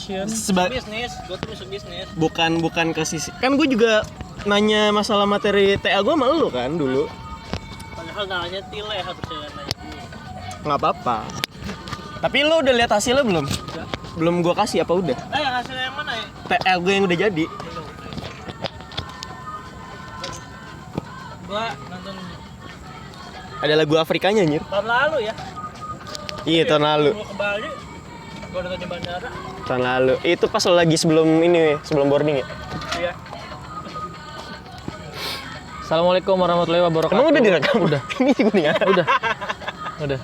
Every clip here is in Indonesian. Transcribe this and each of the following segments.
passion. Bisnis, gue tuh masuk bisnis. Bukan ke sisi. Kan gue juga nanya masalah materi TA gue sama lu kan dulu. Padahal nanya tile harusnya nanya dulu. Nggak apa-apa. Tapi lu udah lihat hasilnya belum? Udah. Belum gue kasih apa udah? Yang hasilnya yang mana ya? TA gue yang udah jadi. Gua nonton Ada lagu Afrikanya anjir. tahun lalu ya. Iya tahun lalu. Gua ke Bali. Gua nonton di bandara. Tahun lalu. Itu pas lo lagi sebelum boarding ya? Iya. Assalamualaikum warahmatullahi wabarakatuh. Emang udah direkam? Udah. Ini juga nih ya? Udah.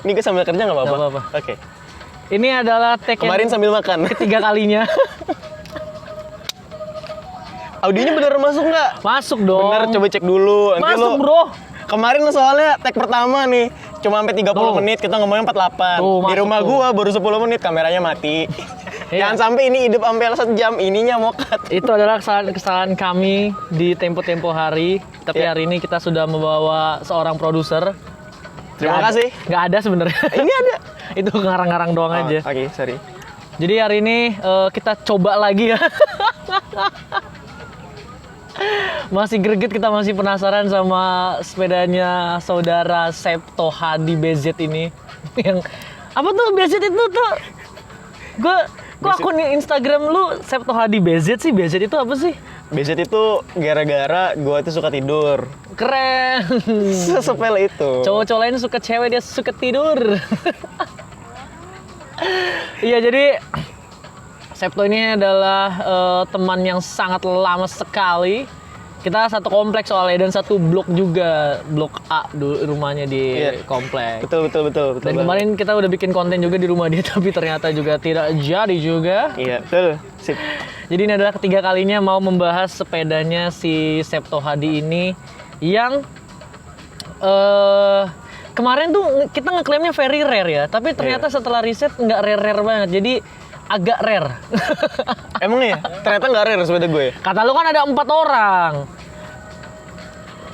Ini gue sambil kerja nggak apa-apa? Nggak apa-apa. Oke. Ini adalah take Kemarin sambil makan. ketiga kalinya. Audionya bener masuk nggak? Masuk dong. Bener, coba cek dulu. Nanti Masuk, lo- bro. Kemarin soalnya tag pertama nih, cuma sampai 30 Tuh. menit, kita ngomongnya 48. Tuh, Di masuk rumah tuh. gua baru 10 menit, kameranya mati. Iya. Jangan sampai ini hidup sampai 1 jam, ininya mau cut. Itu adalah kesalahan kami di tempo-tempo hari. Tapi Iya. hari ini kita sudah membawa seorang produser. Terima kasih. Nggak ada sebenarnya. Ini ada. Itu ngarang-ngarang doang aja. Oke, sorry. Jadi hari ini kita coba lagi ya. Masih greget, kita masih penasaran sama sepedanya saudara Septo Hadi BZ ini. Yang apa tuh BZ itu tuh? Kok akun Instagram lu Septo Hadi BZ sih? BZ itu apa sih? BZ itu gara-gara gua tuh suka tidur. Keren. Sesepele itu. Cowok-cowok lain suka cewek, dia suka tidur. Iya, jadi Septo ini adalah teman yang sangat lama sekali. Kita satu kompleks soalnya dan satu blok juga, blok A dulu rumahnya di Iya. kompleks. Betul. Dan banget. kemarin kita udah bikin konten juga di rumah dia, tapi ternyata juga tidak jadi juga. Iya, betul. Sip. Jadi ini adalah ketiga kalinya mau membahas sepedanya si Septo Hadi ini yang kemarin tuh kita ngeklaimnya very rare ya, tapi ternyata setelah riset nggak rare banget, jadi agak rare. Emang ya? Ternyata nggak rare sepeda gue. Kata lu kan ada 4 orang.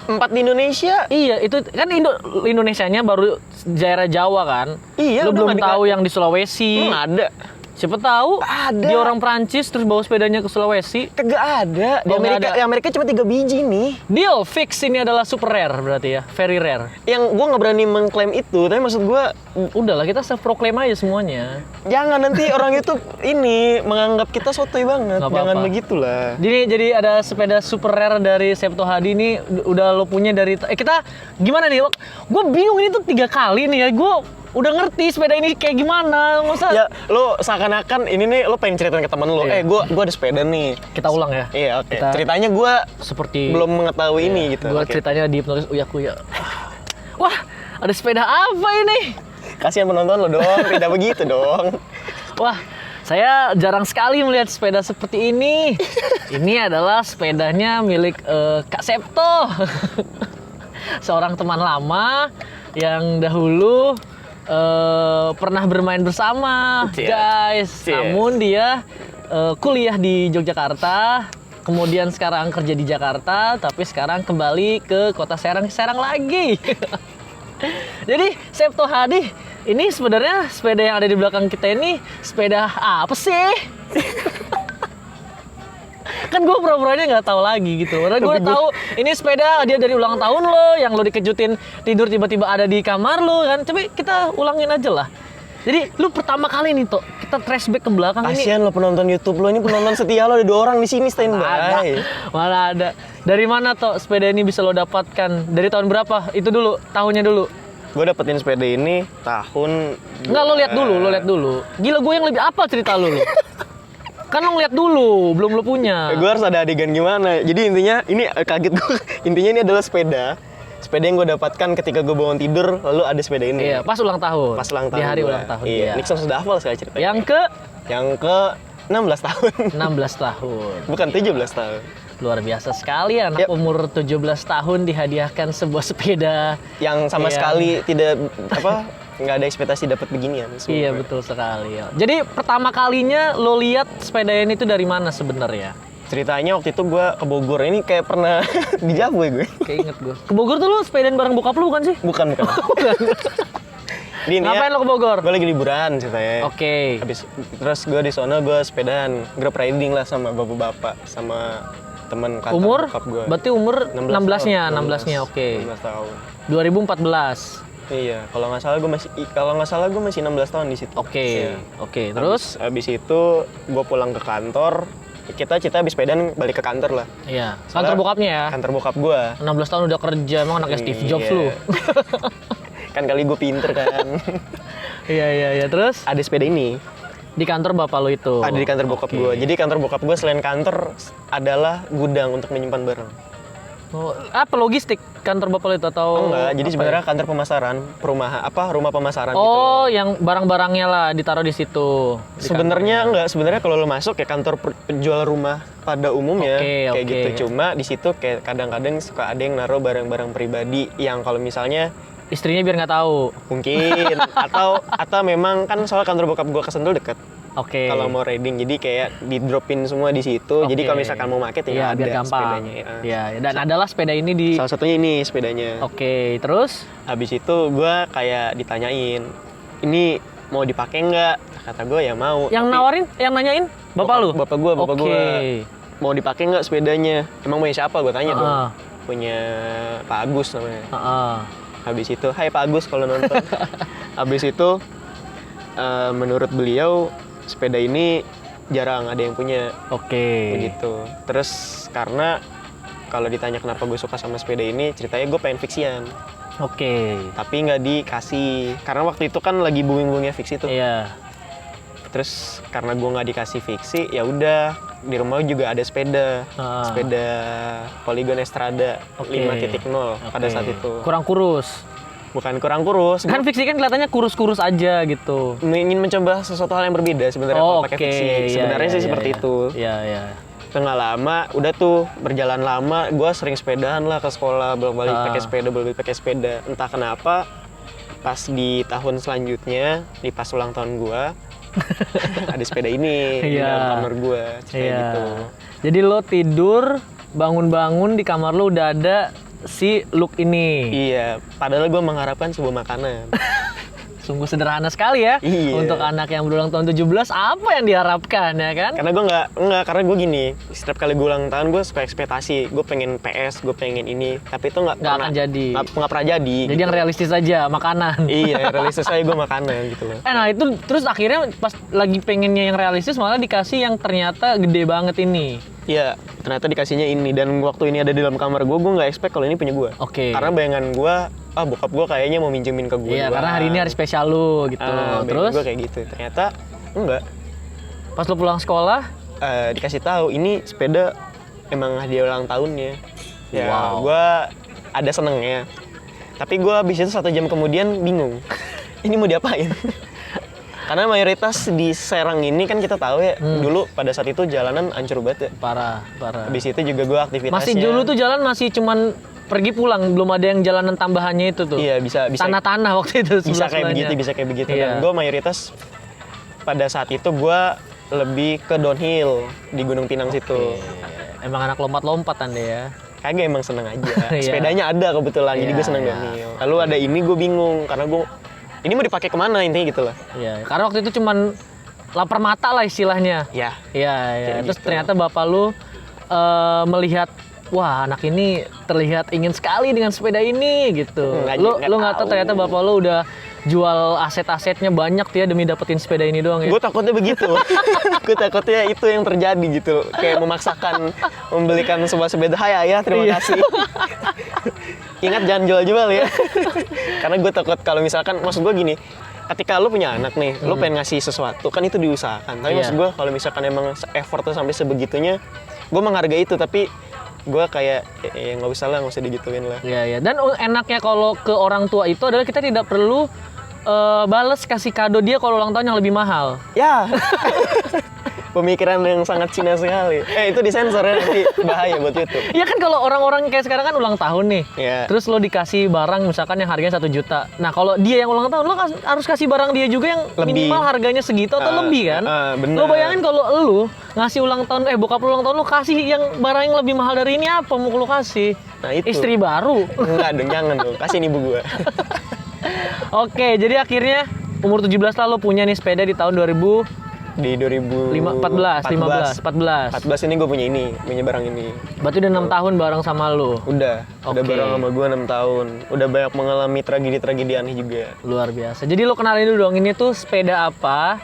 4 di Indonesia. Iya, itu kan Indonesianya baru daerah Jawa kan. Iya, Lu udah belum nggak tahu yang di Sulawesi. Ada. Siapa tahu Ada. dia orang Prancis terus bawa sepedanya ke Sulawesi. Kagak ada. Di Oh, nggak Amerika, ada. di Amerika cuma 3 biji nih. Deal fix, ini adalah super rare berarti ya, very rare. Yang gue nggak berani mengklaim itu, tapi maksud gue Udahlah, kita self proclaim aja semuanya. jangan nanti orang itu ini menganggap kita sotoy banget. Nggak apa-apa. Jangan begitulah. Jadi ada sepeda super rare dari Septo Hadi ini udah lo punya dari kita gimana nih? Gue bingung, ini tuh 3 kali nih ya. Gue udah ngerti sepeda ini kayak gimana, masa Ya, lo seakan-akan ini nih lo pengen ceritain ke temen lo. Iya. Gue ada sepeda nih. kita ulang ya. Iya, oke. Kita Ceritanya gue seperti belum mengetahui ini gitu. gue Oke. ceritanya di hipnotis uya-kuya. Wah, ada sepeda apa ini? Kasihan penonton lo dong, tidak begitu dong. Wah, saya jarang sekali melihat sepeda seperti ini. Ini adalah sepedanya milik Kak Septo. Seorang teman lama yang dahulu pernah bermain bersama, Cie. guys. Cie. Namun dia kuliah di Yogyakarta, kemudian sekarang kerja di Jakarta, tapi sekarang kembali ke kota Serang lagi. Jadi Septo Hadi ini sebenarnya sepeda yang ada di belakang kita ini sepeda apa sih? Kan gue pura-puranya nggak tahu lagi gitu. Karena gue tahu ini sepeda dia dari ulang tahun lo, yang lo dikejutin tidur tiba-tiba ada di kamar lo kan. Tapi kita ulangin aja lah. Jadi lu pertama kali nih Tok, kita flashback ke belakang ini. Kasihan lo penonton YouTube lo, ini penonton setia lo ada 2 orang di sini standby. Mana ada. Dari mana Tok sepeda ini bisa lo dapatkan? Dari tahun berapa? Itu dulu, tahunnya dulu. Gue dapetin sepeda ini tahun. Enggak, lo lihat dulu. Gila, gue yang lebih apa cerita lu? Kan lo ngeliat dulu, belum lo punya. Gue harus ada adegan gimana. Jadi intinya ini kaget gue. Intinya ini adalah sepeda. Sepeda yang gue dapatkan ketika gue bangun tidur, lalu ada sepeda ini. Iya, pas ulang tahun. Pas ulang tahun. Di hari gua. ulang tahun. Iya. Iya. Nixon sudah hafal sekali ceritanya. Yang ke 16 tahun. 16 tahun. Bukan 17 tahun. Luar biasa sekali, anak Yap. umur 17 tahun dihadiahkan sebuah sepeda. Yang sama Iya. sekali tidak nggak ada ekspektasi dapat beginian. Iya, betul sekali. Jadi pertama kalinya lo lihat sepeda ini tuh dari mana sebenarnya? Ceritanya waktu itu gue ke Bogor. Ini kayak pernah dijabu ya gue. Kayak inget gue. Ke Bogor tuh lo sepedaan bareng bokap lo bukan sih? Bukan. Jadi intinya, Ngapain lo ke Bogor? gue lagi liburan ceritanya. Oke. Habis terus gue di sono gue sepedaan, group riding lah sama bapak-bapak sama teman kantor Umur? bokap gue. Berarti umur 16-nya, 16-nya, oke. 16 tahun. 2014. Iya, kalau nggak salah gue masih 16 tahun di situ. Oke. Iya. Oke, terus? Habis itu gue pulang ke kantor, kita habis sepedaan balik ke kantor lah. Iya. Kantor Soalnya- bokapnya ya. Kantor bokap gue. 16 tahun udah kerja, emang anaknya Steve Jobs Iya. lu. Kan kali gue pinter kan. Iya. Terus Ada sepeda ini. di kantor bapak lu itu. Ada di kantor bokap Oke. gue. Jadi kantor bokap gue selain kantor adalah gudang untuk menyimpan barang. Oh, apa logistik kantor bapak lu itu atau? Enggak, jadi apa sebenarnya ya? kantor pemasaran, rumah pemasaran Oh, gitu. yang barang-barangnya lah ditaruh di situ. Di Sebenarnya enggak, sebenarnya kalau lo masuk ya kantor penjual rumah pada umumnya Oke, kayak oke. gitu. Cuma di situ kayak kadang-kadang suka ada yang naruh barang-barang pribadi yang kalau misalnya istrinya biar nggak tahu. mungkin atau memang kan soal kantor bokap gua ke Sentul deket. Oke. Kalau mau riding jadi kayak di dropin semua di situ. Jadi Oke. kalau misalkan mau pakai tinggal Iya, biar ada gampang. sepedanya. Ya. Iya, dan adalah sepeda ini di. Salah satunya ini sepedanya. Oke, terus? Habis itu gua kayak ditanyain, ini mau dipakai nggak? Kata gue ya mau. Yang Tapi nawarin, yang nanyain bapak lu? Bapak gua. Oke. Mau dipakai nggak sepedanya? Emang punya siapa? Gue tanya dong. Heeh. Punya Pak Agus namanya. Heeh. Habis itu, hai Pak Agus kalau nonton. Habis itu, menurut beliau sepeda ini jarang ada yang punya. Oke. Begitu. Terus karena kalau ditanya kenapa gue suka sama sepeda ini, ceritanya gue pengen fiksian. Oke. Tapi nggak dikasih. Karena waktu itu kan lagi booming-boomingnya fiksi tuh. Iya. Terus karena gue nggak dikasih fiksi, ya udah di rumah juga ada sepeda, Ah. sepeda Polygon Estrada Oke. 5.0 pada Oke. saat itu. Kurang kurus. Bukan kurang kurus, Kan fiksi kan kelihatannya kurus-kurus aja gitu. ingin mencoba sesuatu hal yang berbeda sebenarnya kalau pakai fiksi. Iya, Sebenarnya iya, sih iya, seperti iya. itu. Iya, iya. Tengah lama, udah tuh berjalan lama, gue sering sepedaan lah ke sekolah, bolak-balik Ah. pakai sepeda, bolak-balik pakai sepeda. Entah kenapa, pas di tahun selanjutnya, di pas ulang tahun gue, ada sepeda ini di Iya. dalam kamar gue, kayak Iya. gitu. Jadi lo tidur, bangun-bangun di kamar lo udah ada si look ini. Iya, padahal gue mengharapkan sebuah makanan. Sungguh sederhana sekali ya. Iya. Untuk anak yang berulang tahun 17, apa yang diharapkan ya kan? Karena gue nggak, karena gue gini, setiap kali gue ulang tahun gue suka ekspektasi, gue pengen PS, gue pengen ini, tapi itu nggak Nggak akan jadi. nggak pernah jadi. Jadi yang realistis aja, makanan. Iya, realistis aja gue makanan gitu loh. Nah itu terus akhirnya pas lagi pengennya yang realistis malah dikasih yang ternyata gede banget ini. Iya, ternyata dikasihnya ini dan waktu ini ada di dalam kamar gue nggak expect kalau ini punya gue. Oke. Karena bayangan gue, bokap gue kayaknya mau minjemin ke gue. Iya, karena hari ini hari spesial lu gitu. Terus gue kayak gitu. Ternyata enggak. pas lu pulang sekolah, Dikasih tahu ini sepeda emang hadiah ulang tahunnya. Ya, Wow. gue ada senengnya. Tapi gue habis itu 1 jam kemudian bingung. Ini mau diapain? Karena mayoritas di Serang ini kan kita tahu ya, dulu pada saat itu jalanan hancur banget ya. parah. Habis itu juga gue aktivitasnya. Masih dulu tuh jalan masih cuman pergi pulang, belum ada yang jalanan tambahannya itu tuh. Iya, bisa Tanah-tanah waktu itu bisa kayak sebelah-sebelahnya. begitu, bisa kayak begitu. Iya. Dan gue mayoritas pada saat itu gue lebih ke downhill di Gunung Pinang situ. Emang anak lompat-lompat Anda ya. Kagak, emang seneng aja. Iya. Sepedanya ada kebetulan, jadi Iya, gue seneng iya. downhill. Lalu ada ini gue bingung karena gue ini mau dipakai kemana intinya gitu lah. Iya, karena waktu itu cuman lapar mata lah istilahnya. Ya, Iya, iya. Kayak Terus gitu. ternyata bapak lu melihat, wah anak ini terlihat ingin sekali dengan sepeda ini gitu. Nggak Lu nggak tahu tahu. ternyata bapak lu udah jual aset-asetnya banyak tuh ya demi dapetin sepeda ini doang ya. gue takutnya begitu. Gue takutnya itu yang terjadi gitu. Kayak memaksakan membelikan sebuah sepeda. Hai ayah, terima Iya. kasih. Ingat jangan jual-jual ya. Karena gue takut kalau misalkan, maksud gue gini, ketika lu punya anak nih, lu pengen ngasih sesuatu, kan itu diusahakan. Tapi Iya. maksud gue kalau misalkan emang effortnya sampai sebegitunya, gue menghargai itu. Tapi gue kayak, ya nggak usah lah, nggak usah digituin lah. Iya, iya. Dan enaknya kalau ke orang tua itu adalah kita tidak perlu bales kasih kado dia kalau ulang tahun yang lebih mahal. Ya, pemikiran yang sangat Cina sekali. Itu disensor ya, nanti bahaya buat YouTube. Iya kan kalau orang-orang kayak sekarang kan ulang tahun nih. Iya. Terus lo dikasih barang misalkan yang harganya 1 juta. Nah kalau dia yang ulang tahun, lo harus kasih barang dia juga yang Lebih. minimal harganya segitu atau lebih kan? bener. Lo bayangin kalau lo ngasih ulang tahun, bokap lo ulang tahun, lo kasih yang barang yang lebih mahal dari ini apa mau lo kasih? Nah, itu. Istri baru. Enggak dong, jangan dong. Kasihin ibu gue. Oke, jadi akhirnya umur 17 lah lo punya nih sepeda di tahun 2014. Di 2014 ini gue punya barang ini. Berarti udah 6 tahun bareng sama lo. Udah Oke. bareng sama gue 6 tahun. Udah banyak mengalami tragedi-tragedi aneh juga. Luar biasa. Jadi lo kenalin dulu dong, ini tuh sepeda apa?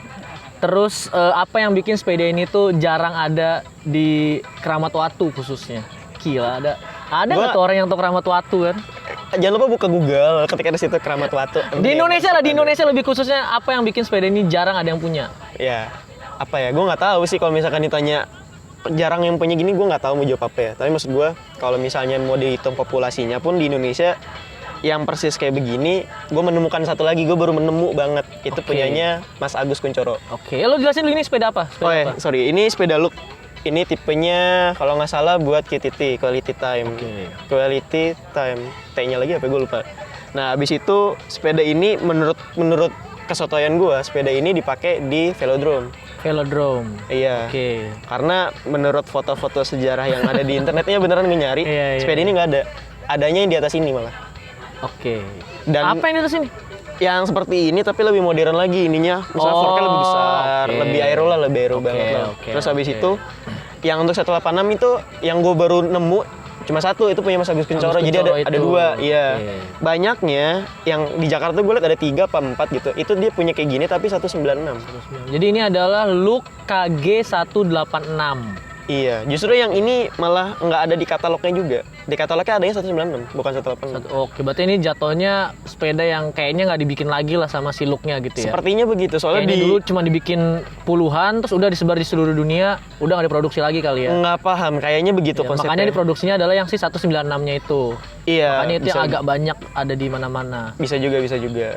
Terus apa yang bikin sepeda ini tuh jarang ada di Keramat Watu khususnya? Gila, ada nggak tuh orang yang tahu Keramat Watu kan? Jangan lupa buka Google ketika di situ Keramat Watu. Di Indonesia lah, di Indonesia lebih khususnya apa yang bikin sepeda ini jarang ada yang punya? Ya, apa ya? Gue nggak tahu sih kalau misalkan ditanya jarang yang punya gini, gue nggak tahu mau jawab apa ya. Tapi maksud gue kalau misalnya mau dihitung populasinya pun di Indonesia yang persis kayak begini, gue menemukan satu lagi, gue baru menemu banget. Itu Oke. punyanya Mas Agus Kuncoro. Oke, lo jelasin dulu ini sepeda apa? Sepeda Oh apa? sorry, ini sepeda Look. Ini tipenya kalau nggak salah buat QTT, Quality Time. Oke. Quality Time. T-nya lagi apa gue lupa. Nah, habis itu sepeda ini menurut kesotoyan gue, sepeda ini dipakai di velodrome. Velodrome. Iya. Oke. Karena menurut foto-foto sejarah yang ada di internetnya beneran gue nyari, Iya, iya. sepeda ini nggak ada. Adanya yang di atas ini malah. Oke. Dan Apa yang di atas ini? yang seperti ini tapi lebih modern lagi ininya. Misalnya Oh, forknya lebih besar, oke. lebih aero lah, lebih aero Oke, banget lah. oke, Terus habis oke. itu yang untuk 186 itu yang gue baru nemu cuma satu, itu punya Mas Agus Kuncoro. Agus Jadi Kuncoro ada itu. dua, iya. Oke. Banyaknya yang di Jakarta gue lihat ada 3 apa 4 gitu. Itu dia punya kayak gini tapi 196. Jadi ini adalah Look KG 186. Iya, justru yang ini malah nggak ada di katalognya juga. Di katalognya adanya 196, bukan 186. Oke, berarti ini jatuhnya sepeda yang kayaknya nggak dibikin lagi lah sama si Looknya gitu ya? Sepertinya begitu, soalnya Kayaknya di dulu cuma dibikin puluhan, terus udah disebar di seluruh dunia, udah nggak diproduksi lagi kali ya? nggak paham, kayaknya begitu Ya, konsepnya. makanya diproduksinya adalah yang si 196-nya itu. Iya, Makanya itu yang bisa- agak banyak ada di mana-mana. bisa juga.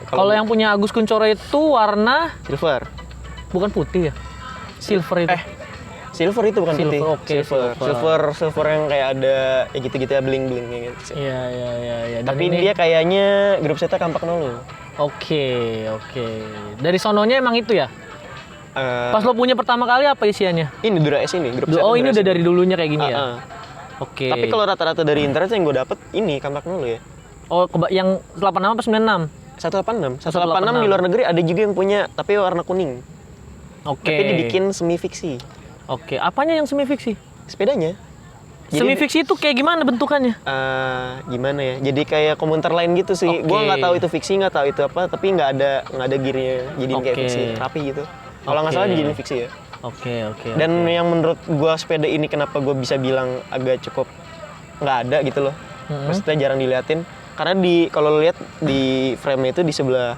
Kalau yang punya Agus Kuncoro itu warna silver. bukan putih ya? Silver itu. Silver itu bukan Silver, putih. oke, Silver yang kayak ada ya gitu-gitu ya bling-bling kayak gitu sih. Iya. Dan Tapi ini- dia kayaknya grup setnya Kampak Nolu. Oke. Dari sononya emang itu ya? Eh, Pas lo punya pertama kali apa isiannya? ini Dura S ini, grup set. Oh, Dura ini S udah dari dulunya kayak gini ya? Ah, ah. Oke. Tapi kalau rata-rata dari internet yang gue dapet ini Kampak Nolu ya. Oh, yang 86 apa 96? 186. 186 di luar negeri ada juga yang punya tapi warna kuning. Oke. Tapi dibikin semi fiksi. Oke, apanya yang semi fiksi? Sepedanya. Semi fiksi itu kayak gimana bentukannya? Gimana ya? Jadi kayak komentar lain gitu sih. Oke. Gua nggak tahu itu fiksi, nggak tahu itu apa, tapi nggak ada gearnya. Jadiin kayak Oke. fiksi, rapi gitu. Kalau nggak Oke. salah dijadiin fiksi ya. Oke. Dan yang menurut gua sepeda ini kenapa gua bisa bilang agak cukup nggak ada gitu loh. Maksudnya jarang diliatin. Karena kalau lo lihat di frame itu di sebelah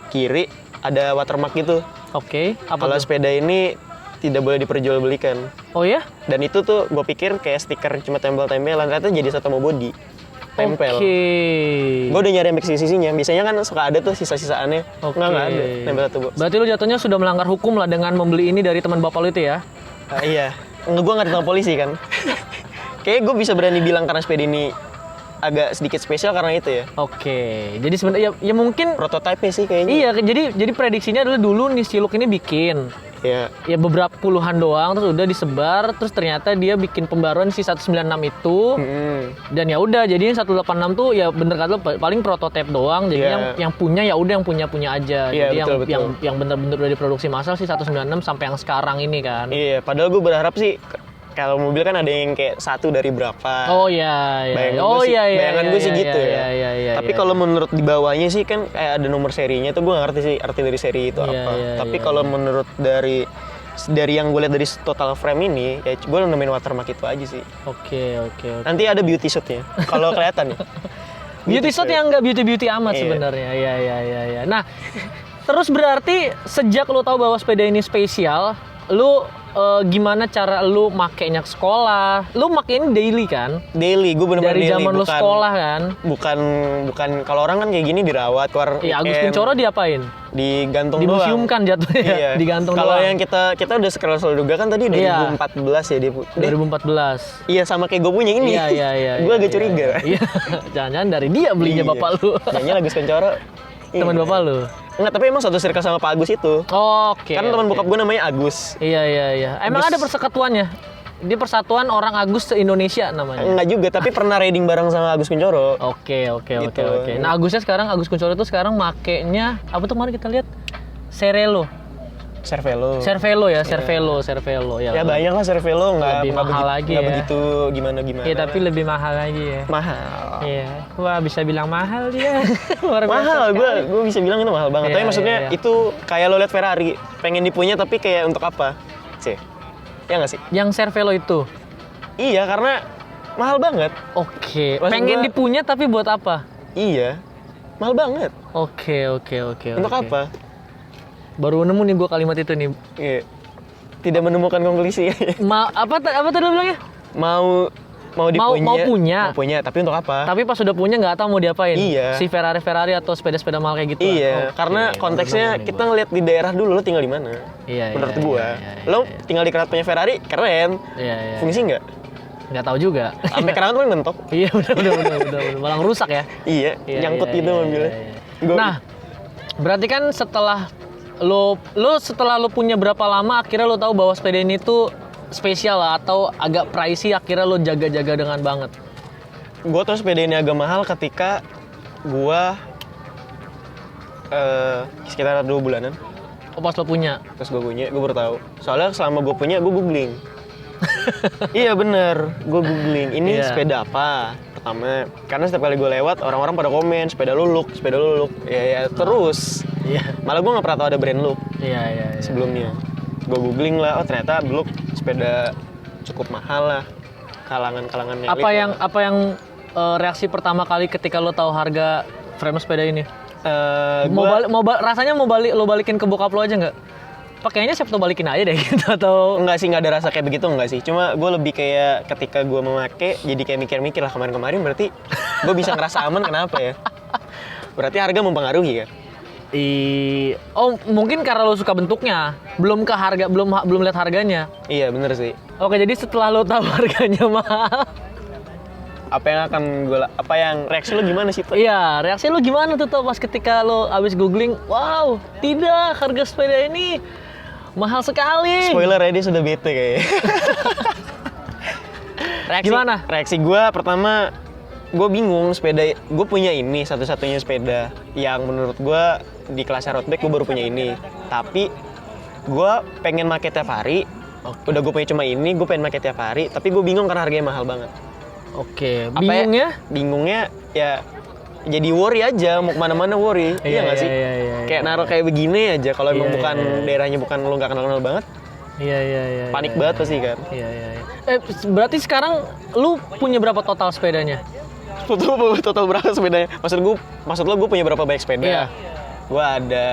kiri ada watermark gitu. Oke, apa Kalau tuh? sepeda ini tidak boleh diperjualbelikan. Oh ya? Dan itu tuh gue pikir kayak stiker cuma tempel-tempelan, ternyata jadi satu mau body. Tempel. Oke. Gue udah nyari sampai sisi-sisinya. Biasanya kan suka ada tuh sisa-sisaannya. Oke. Nggak ada. Nempel satu box. Berarti lu jatuhnya sudah melanggar hukum lah dengan membeli ini dari teman bapak lu itu ya? Iya. Gue nggak ditangkap polisi kan. Kayaknya gue bisa berani bilang karena sepeda ini agak sedikit spesial karena itu ya. Oke. Jadi sebenarnya ya mungkin Prototipe sih kayaknya. iya. Jadi prediksinya adalah dulu nih si Look ini bikin Iya. ya beberapa puluhan doang, terus udah disebar, terus ternyata dia bikin pembaruan si 196 itu. Dan ya udah, jadinya 186 tuh ya bener kata lo paling prototipe doang. Jadi Iya. yang punya ya udah yang punya aja. Iya, Jadi betul. yang bener-bener udah diproduksi massal sih 196 sampai yang sekarang ini kan. Iya. Padahal gue berharap sih kalau mobil kan ada yang kayak satu dari berapa. Oh iya. Bayangan gue sih gitu ya. Iya. Tapi kalau menurut di bawahnya sih kan kayak ada nomor serinya tuh gue nggak ngerti sih arti dari seri itu Iya, apa. iya, Tapi iya, kalau menurut dari yang gue lihat dari total frame ini, ya gue nemuin watermark itu aja sih. Oke. Nanti ada beauty shootnya. Kalau kelihatan ya. Beauty shot yang nggak beauty amat Iya. sebenarnya. Iya. Nah, terus berarti sejak lu tahu bahwa sepeda ini spesial, lu gimana cara lu makainya ke sekolah? Lu makein daily kan? Daily, gue bener-bener Dari daily. zaman lu bukan- sekolah kan? Bukan kalau orang kan kayak gini dirawat keluar. Iya, Agus weekend, Kuncoro diapain? digantung Di doang. museum kan jatuhnya, Iya. digantung Kalau doang. yang kita udah scroll juga kan tadi Iya. 2014 ya dia. 2014. Iya sama kayak gue punya ini. Iya. Gue agak curiga. Iya. Jangan-jangan dari dia belinya Iya. bapak lu. Nyanyi Agus Kuncoro. Teman Iya. bapak lu. Enggak, tapi emang satu circle sama Pak Agus itu. Oke. Kan teman oke. bokap gue namanya Agus. Iya. Emang Agus. ada persekutuannya? Dia Persatuan Orang Agus se-Indonesia namanya. Enggak juga, tapi pernah riding bareng sama Agus Kuncoro. Oke. Gitu. Nah, Agus Kuncoro itu sekarang makainya apa tuh kemarin kita lihat? Cervelo ya. Ya banyak lah Cervelo, Lebih mahal lagi ya. begitu gimana. Iya, tapi lebih mahal lagi ya. Mahal. Iya. Wah, bisa bilang mahal dia. Luar biasa Mahal, sekali. gue bisa bilang itu mahal banget. Iya, Tapi maksudnya iya. itu kayak lo liat Ferrari, pengen dipunya tapi kayak untuk apa? Sih. Ya nggak sih? Yang Cervelo itu. Iya, karena mahal banget. Oke. Maksud Pengen gua- dipunya tapi buat apa? Iya. Mahal banget. Oke. Untuk apa? Baru nemu nih gue kalimat itu nih. Iya. Tidak menemukan konklusi. Apa tadi lo bilangnya? mau dipunya. Mau punya. Mau punya, tapi untuk apa? Tapi pas udah punya nggak tahu mau diapain. Iya. Si Ferrari atau sepeda-sepeda mahal kayak gitu. Iya, Oke, karena baru konteksnya nemu nih kita ngeliat di daerah dulu, lo tinggal di mana? Iya, Menurut iya, gua, iya, lo tinggal di kerat punya Ferrari, keren. Iya. Fungsi nggak? Nggak tahu juga. Sampai kerangan tuh mentok. Iya, benar. Malah rusak ya. Iya, Iya, nyangkut iya, gitu iya, mobilnya. iya. Gua- Nah, berarti kan setelah lo punya berapa lama akhirnya lo tahu bahwa sepeda ini tuh spesial lah atau agak pricey, akhirnya lo jaga-jaga dengan banget. gue tau sepeda ini agak mahal ketika gue sekitar 2 bulanan. Oh, pas lo punya. Terus gue punya, gue baru tahu. Soalnya selama gue punya, gue googling. Iya bener, gue googling. Ini Iya. sepeda apa? Pertama, karena setiap kali gue lewat, orang-orang pada komen, sepeda lu look. Ya, terus. Iya. Malah gue gak pernah tahu ada brand look Iya. sebelumnya. Gue googling lah, oh ternyata look sepeda cukup mahal lah. Kalangan-kalangan Apa yang reaksi pertama kali ketika lo tahu harga frame sepeda ini? Rasanya lo balikin ke bokap lo aja nggak? Pakainya siapa tuh balikin aja deh gitu atau Enggak sih, nggak ada rasa kayak begitu, enggak sih. Cuma gue lebih kayak ketika gue memakai, jadi kayak mikir-mikir lah kemarin-kemarin berarti gue bisa ngerasa aman, kenapa ya? Berarti harga mempengaruhi kan? Oh, mungkin karena lo suka bentuknya, belum lihat harganya. Iya bener sih. Oke, jadi setelah lo tahu harganya mahal, Apa yang reaksi lo gimana sih, Pak? iya, reaksi lo gimana tuh pas ketika lo abis googling, wow, tidak, harga sepeda ini mahal sekali. Spoiler ya, dia sudah bete kayaknya. Gimana? Reaksi gue pertama, gue bingung sepeda, gue punya ini satu-satunya sepeda yang menurut gue di kelas road bike gue baru punya ini. Tapi gue pengen pakai tiap hari. Udah gue punya cuma ini, gue pengen pakai tiap hari. Tapi gue bingung karena harganya mahal banget. Oke, Apa ya? bingungnya? Bingungnya ya jadi worry aja, mau kemana-mana worry. Iya nggak sih? Iya. Kayak naruh kayak begini aja. Kalau emang Iya, bukan iya. daerahnya bukan lo nggak kenal-kenal banget, Iya. panik banget pasti kan. Iya. Berarti sekarang lu punya berapa total sepedanya? Total berapa sepedanya? Maksud lo gue punya berapa banyak sepeda? Iya. Gue ada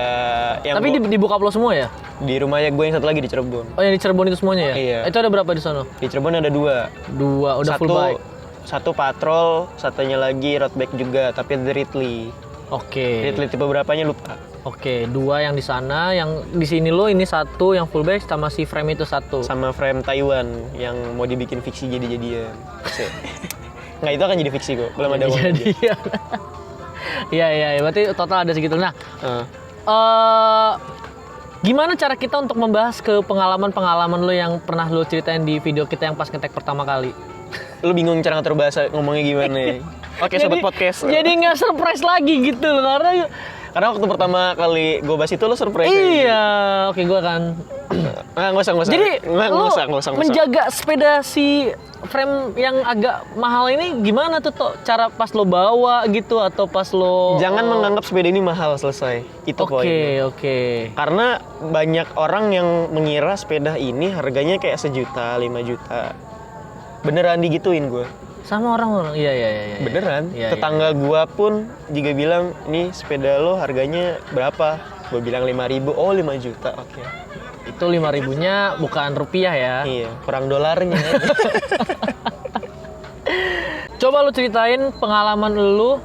yang Tapi di bokap lo semua ya? di rumahnya gue yang satu lagi di Cirebon. Oh, yang di Cirebon itu semuanya ya? Iya. Itu ada berapa di sana? Di Cirebon ada 2. Udah full bike. Satu patrol, satunya lagi road bike juga, tapi ada Ridley. Oke. Ridley tipe berapanya lupa. Oke, 2 yang di sana, yang di sini lo ini 1 yang full bike sama si frame itu 1. Sama frame Taiwan yang mau dibikin fiksi jadi-jadian. Nggak, itu akan jadi fiksi kok, belum ada uang. Jadi Iya, berarti total ada segitu. Nah, gimana cara kita untuk membahas ke pengalaman lo yang pernah lo ceritain di video kita yang pas ngetek pertama kali? Lu bingung cara ngatur bahasa ngomongnya gimana ya? Oke, sobat podcast. Jadi nggak surprise lagi gitu loh, Karena waktu pertama kali gue bahas itu lo surprise. iya, oke gue akan. Nggak usah. Jadi Nggak usah. menjaga sepeda si frame yang agak mahal ini gimana tuh Tok? Cara pas lo bawa gitu atau pas lo Jangan menganggap sepeda ini mahal, selesai. Itu poinnya. Oke. Karena banyak orang yang mengira sepeda ini harganya kayak 1 juta, 5 juta. Beneran digituin gue. Sama orang. Iya. Beneran. Iya, Tetangga gua pun juga bilang, nih sepeda lo harganya berapa? Gue bilang 5.000. Oh 5 juta, oke. Itu 5.000-nya bukan rupiah ya. Iya, kurang dolarnya. Coba lu ceritain pengalaman lu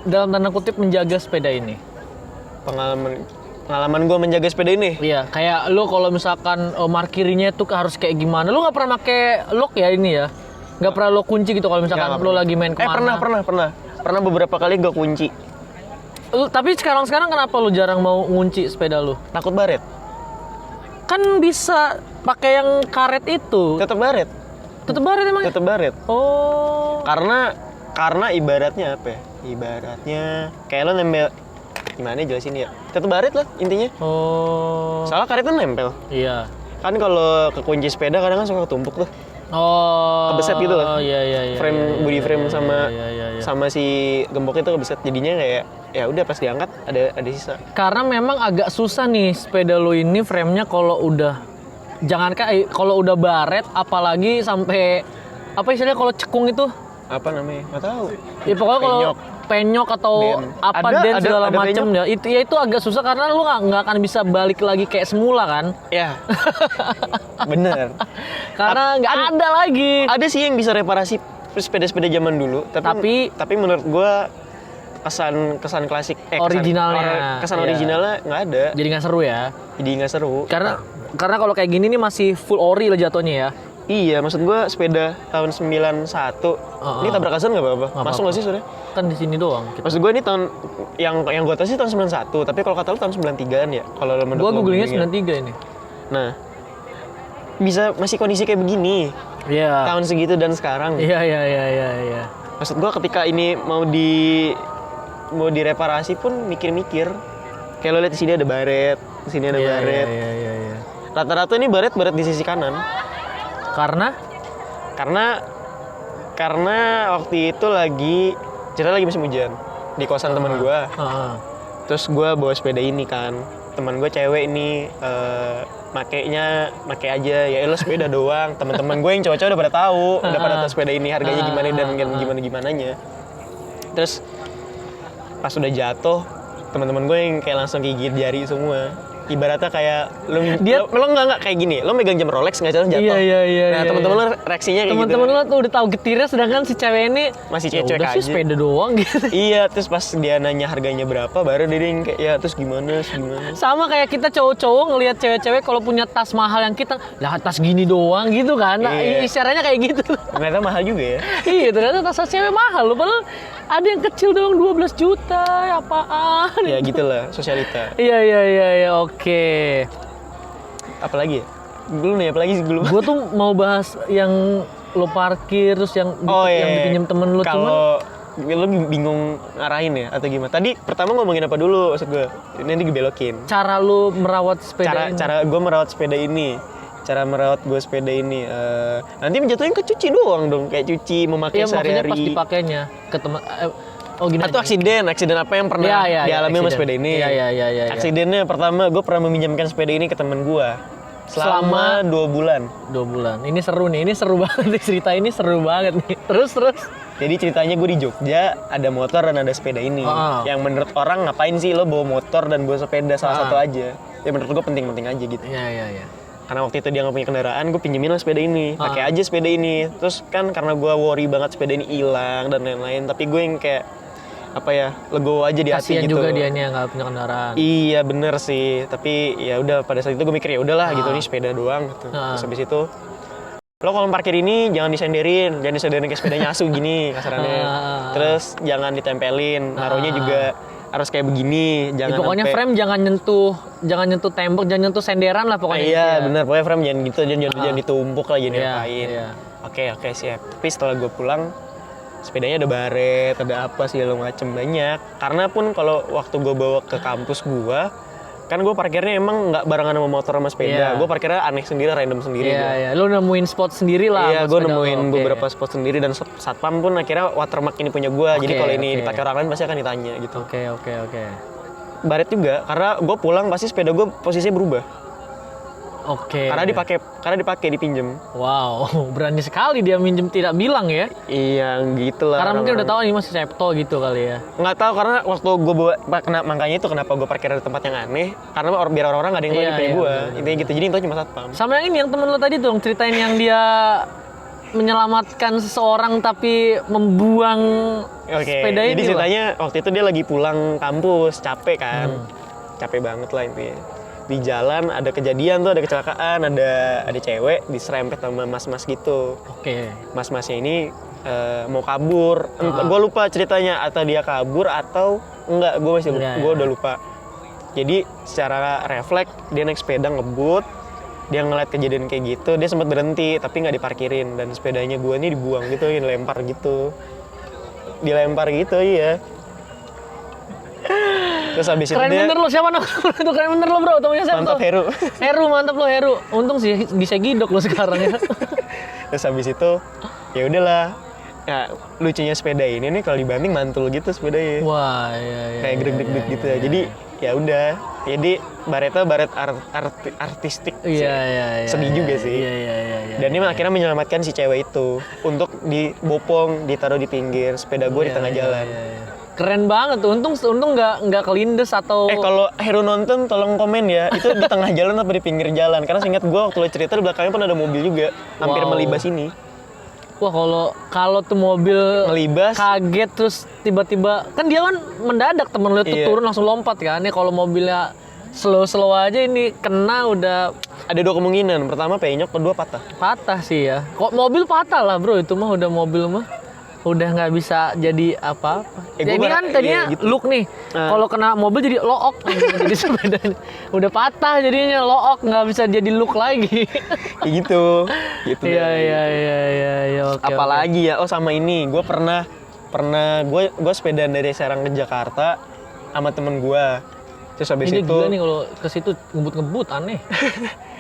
dalam tanda kutip menjaga sepeda ini. Pengalaman gue menjaga sepeda ini. Iya, kayak lu kalau misalkan markirnya tuh harus kayak gimana. Lu nggak pernah pakai lock ya ini ya? Nggak pernah lo kunci gitu kalau misalkan Nggak lu pernah. lagi main kemana? Pernah beberapa kali gue kunci. Tapi sekarang kenapa lu jarang mau ngunci sepeda lu? Takut baret. Kan bisa pakai yang karet itu. Tetap baret. Tetep baret emang. Tetap baret. Oh. Karena ibaratnya apa ya? Ibaratnya kayak lo nempel, gimana jelasin ya? Tetap baret lah intinya. Oh. Soalnya karet kan nempel. Iya. Kan kalau ke kunci sepeda kadang kan suka ketumpuk tuh. Oh. Kebeset gitu loh. Oh iya. Frame body frame sama iya. sama si gembok itu kebeset, jadinya kayak ya udah pas diangkat ada sisa. Karena memang agak susah nih sepeda lo ini frame-nya kalau udah kalau udah baret, apalagi sampai apa istilahnya kalau cekung itu? Apa namanya? Nggak tahu. Ya pokoknya kalau penyok atau Den. apa segala macam ya. Itu agak susah karena lu nggak akan bisa balik lagi kayak semula kan? Ya. Bener. Karena nggak ada lagi. Ada sih yang bisa reparasi sepeda-sepeda zaman dulu, tapi menurut gua kesan klasik originalnya. kesan Iya. originalnya nggak ada. Jadi nggak seru ya? Jadi nggak seru. Karena kalau kayak gini nih masih full ori lah jatuhnya ya. Iya, maksud gua sepeda tahun 91. Ini tabrak azan nggak apa-apa? Nggak Masuk nggak sih sudah? Kan di sini doang. Maksud gua ini tahun yang gua tahu sih tahun 91, tapi kalau kata lu tahun 93-an ya. Kalau menurut Gua lu googlingnya googlingnya. 93 ini. Nah, bisa masih kondisi kayak begini. Iya. Tahun segitu dan sekarang. Iya. Maksud gua ketika ini mau direparasi pun mikir-mikir. Kayak lo lihat di sini ada baret, di sini ada baret. Iya. Rata-rata ini baret di sisi kanan. Karena waktu itu cerita lagi musim hujan di kosan teman gua. Terus gua bawa sepeda ini kan. Teman gua cewek ini make aja ya lo sepeda doang. Teman-teman gue yang cowok-cowok udah pada tahu, udah pada tahu sepeda ini harganya gimana dan gimana-gimananya. Terus pas udah jatuh, teman-teman gue yang kayak langsung gigit jari semua. Ibaratnya kayak lo nggak kayak gini, lo megang jam Rolex nggak jatuh. Iya. Nah teman-teman lo reaksinya kayak gitu. Teman-teman lo tuh udah tahu getirnya, sedangkan si cewek ini masih ya cewek udah aja. sih sepeda doang gitu. Iya, terus pas dia nanya harganya berapa, baru dia yang kayak ya terus gimana. Sama kayak kita cowok-cowok ngelihat cewek-cewek kalau punya tas mahal yang kita, lah tas gini doang gitu kan. Nah, Iya. isyaratnya kayak gitu. Ternyata mahal juga ya. Iya, ternyata tas cewek mahal loh. Padahal ada yang kecil doang 12 juta, apaan? Ya gitulah sosialita. Iya, oke. Apalagi ya? Belum nih, apalagi sih belum. Gue tuh mau bahas yang lo parkir terus yang dipinjam temen lo, kalau lo bingung ngarahin ya atau gimana? Tadi pertama ngomongin apa dulu maksud gue? Nanti dibelokin. Cara lo merawat sepeda ini. Cara gue merawat sepeda ini. Cara merawat gue sepeda ini. Nanti menjatuhin ke cuci doang dong, kayak cuci memakai Iya, maksudnya sehari-hari. pas dipakainya ke teman. Gini. Atau aksiden apa yang pernah dialami sama sepeda ini? Iya. Aksidennya pertama gue pernah meminjamkan sepeda ini ke temen gue selama 2 bulan. 2 bulan. Ini seru banget nih, cerita ini seru banget nih. Terus. Jadi ceritanya gue di Jogja ada motor dan ada sepeda ini. Yang menurut orang ngapain sih lo bawa motor dan bawa sepeda salah satu aja? Ya menurut gue penting-penting aja gitu. Iya. Karena waktu itu dia nggak punya kendaraan, gue pinjemin lah sepeda ini, pakai aja sepeda ini. Terus kan karena gue worry banget sepeda ini hilang dan lain-lain, tapi gue yang kayak legowo aja di hati Kasian gitu. juga dia nih yang nggak punya kendaraan. Iya bener sih, tapi ya udah pada saat itu gue mikir ya udahlah gitu, ini sepeda doang gitu. Terus habis itu lo kalau parkir ini jangan disenderin kayak sepedanya asu gini kasarannya. Terus jangan ditempelin, naruhnya juga harus kayak begini. Jangan pokoknya frame jangan nyentuh tembok, jangan nyentuh senderan lah pokoknya. Iya bener, pokoknya frame jangan gitu, jangan ditumpuk lah, jangan diapain. Iya. Oke siap. Tapi setelah gue pulang, sepedanya ada baret, ada apa segala macem banyak. Karena pun kalau waktu gue bawa ke kampus gue, kan gue parkirnya emang nggak barengan sama motor sama sepeda. Gue parkirnya aneh sendiri, random sendiri. Iya. Lo nemuin spot sendiri lah. Iya, gue nemuin beberapa spot sendiri dan satpam pun akhirnya watermark ini punya gue. Jadi kalau ini dipakai orang lain pasti akan ditanya gitu. Oke. Baret juga, karena gue pulang pasti sepeda gue posisinya berubah. Oke. Karena dipakai dipinjem. Wow, berani sekali dia minjem tidak bilang ya. Iya, gitu lah. Karena mungkin udah tahu ini masih Septo gitu kali ya. Nggak tahu, karena waktu gue bawa, makanya itu kenapa gue parkir di tempat yang aneh. Karena biar orang-orang nggak ada yang tahu punya gue. Intinya gitu. Jadi itu cuma satpam. Sama yang ini, yang temen lo tadi tuh, ceritain yang dia menyelamatkan seseorang tapi membuang sepeda ini. Jadi ceritanya waktu itu dia lagi pulang kampus, capek kan. Capek banget lah intinya. Di jalan ada kejadian tuh, ada kecelakaan, ada cewek diserempet sama mas-mas gitu. Oke. Mas-masnya ini mau kabur. Gue lupa ceritanya, atau dia kabur atau enggak, gue masih lupa. Gue udah lupa. Jadi secara refleks dia naik sepeda ngebut, dia ngeliat kejadian kayak gitu, dia sempat berhenti tapi nggak diparkirin dan sepedanya gue nih dibuang gitu, dilempar gitu. Iya. Terus habis Keren itu dia bener lo, siapa namanya? Itu keren bener lo bro, temennya siapa mantap tuh? Heru. Heru, mantap lo Heru. Untung sih bisa gidok lo sekarang ya. Terus habis itu ya udahlah. Nah, lucunya sepeda ini nih kalau dibanting mantul gitu sepedanya. Wah, iya. Kayak gedeg-gedeg gitu ya. Jadi ya udah. Jadi baret artistik sih. Iya. Sedih juga sih. Iya. Dan dia akhirnya menyelamatkan si cewek itu untuk dibopong, ditaruh di pinggir sepeda gue di tengah jalan. Iya. Keren banget tuh. Untung nggak kelindes atau Kalau Heru nonton tolong komen ya, itu di tengah jalan apa di pinggir jalan? Karena seingat gue waktu lo cerita di belakangnya pun ada mobil juga, hampir Wow. melibas ini. Wah, kalau tuh mobil Melibas. kaget terus tiba-tiba kan dia kan mendadak, temen lu tuh Iya. turun langsung lompat kan. Nih kalau mobilnya slow aja ini kena udah Ada dua kemungkinan, pertama penyok, kedua patah. patah sih ya. Kok mobil patah lah bro, itu mah udah mobil mah udah nggak bisa jadi apa-apa. Ya, Ya, gua ini kan tadinya iya, gitu. look nih. Kalau kena mobil jadi look jadi sepedanya. Udah patah jadinya look, nggak bisa jadi look lagi. Kayak gitu. Iya. Oke. Apalagi ya, sama ini, gue pernah gue sepedaan dari Serang ke Jakarta sama temen gue. Terus habis Ini itu gila nih kalau ke situ ngebut aneh.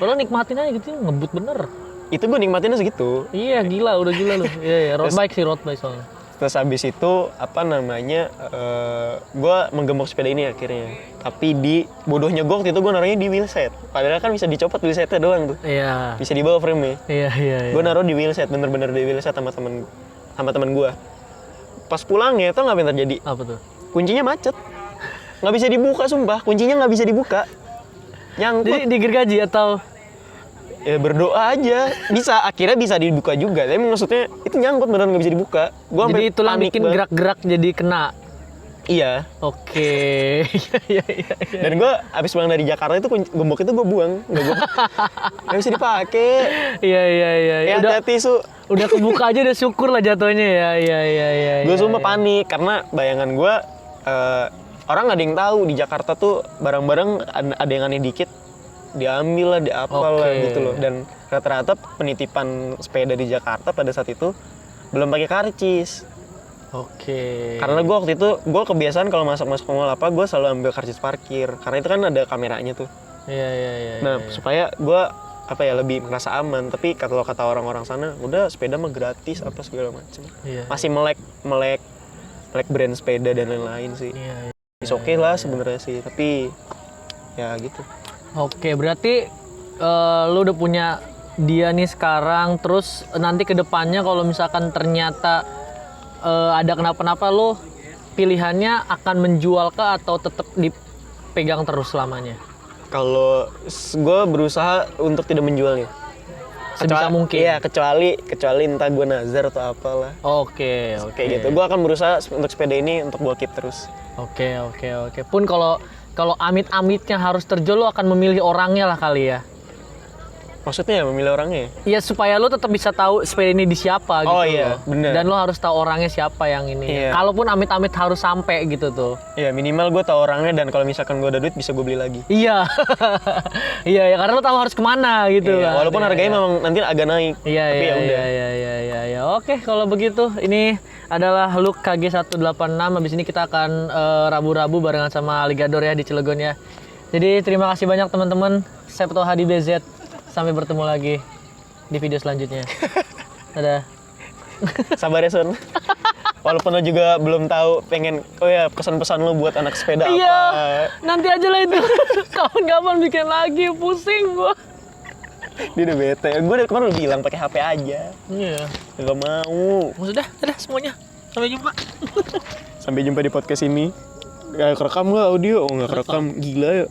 Padahal nikmatin aja gitu, ngebut bener. itu gue nikmatinnya segitu. Iya gila, udah gila lu. Iya, road bike soalnya. Terus habis itu gue menggembok sepeda ini akhirnya. Tapi di bodohnya gue waktu itu gue naruhnya di wheelset. Padahal kan bisa dicopot wheelsetnya doang tuh. Iya. Bisa dibawa frame-nya. Iya. Gue naruh di wheelset, bener-bener di wheelset sama temen gue. Pas pulangnya tau nggak apa yang terjadi? Apa tuh? Kuncinya macet, nggak bisa dibuka, sumpah kuncinya nggak bisa dibuka, nyangkut. Jadi digergaji atau Ya berdoa aja, akhirnya bisa dibuka juga, tapi maksudnya itu nyangkut beneran nggak bisa dibuka. Gua jadi sampai itulah panik bikin banget. gerak-gerak jadi kena. Iya. Oke. Iya. Dan gue abis pulang dari Jakarta itu gembok itu gue buang, nggak bisa dipakai. Iya. Ya Udah hati-hati Su. udah kebuka aja udah syukur lah jatuhnya ya. Iya. Gue sumpah panik karena bayangan gue orang nggak ada yang tahu di Jakarta tuh barang-barang ada yang aneh dikit diambil lah, diapal lah Oke. gitu loh. Dan rata-rata penitipan sepeda di Jakarta pada saat itu belum pakai karcis. Oke. Karena gue waktu itu gue kebiasaan kalau masuk ke mall apa gue selalu ambil karcis parkir karena itu kan ada kameranya tuh. Iya. Nah supaya gue lebih merasa aman. Tapi kalau kata orang-orang sana udah sepeda mah gratis apa segala macam. Iya. Masih melek brand sepeda dan lain-lain sih. Iya. It's okay lah sebenarnya sih, tapi ya gitu. Oke, berarti lu udah punya dia nih sekarang, terus nanti ke depannya kalau misalkan ternyata ada kenapa-napa, lu pilihannya akan menjual kah atau tetap dipegang terus selamanya? Kalau gue berusaha untuk tidak menjualnya. Sebisa mungkin. Iya, kecuali entah gue nazar atau apalah. Oke. Kayak gitu. Gue akan berusaha untuk sepeda ini untuk gue keep terus. Oke. Pun kalau amit-amitnya harus terjual, lu akan memilih orangnya lah kali ya. Maksudnya memilih orangnya? Iya, supaya lu tetap bisa tahu sepeda ini di siapa gitu. Oh iya, loh. bener. Dan lu harus tahu orangnya siapa yang ini. Iya. Kalaupun amit-amit harus sampai gitu tuh. Iya, minimal gue tahu orangnya dan kalau misalkan gue ada duit bisa gue beli lagi. Iya. Iya, karena lu tahu harus kemana gitu Iya, kan. walaupun harganya memang nanti agak naik. Iya, tapi ya udah. Iya. Oke, kalau begitu ini adalah Look KG186. Habis ini kita akan rabu-rabu barengan sama Alligator ya di Cilegon ya. Jadi terima kasih banyak teman-teman. Septo Hadi BZ. Sampai bertemu lagi di video selanjutnya. Dadah. Sabar ya Sun. Walaupun lo juga belum tahu pengen pesan-pesan lo buat anak sepeda Iya, apa. nanti aja lah itu. Kapan-kapan bikin lagi, pusing gua. Dia udah bete. Gue dari kemarin udah bilang pakai HP aja. Iya. Gak mau. Sudah, dadah semuanya. Sampai jumpa. Sampai jumpa di podcast ini. Kerekam nggak audio? Oh nggak kerekam. Gila ya.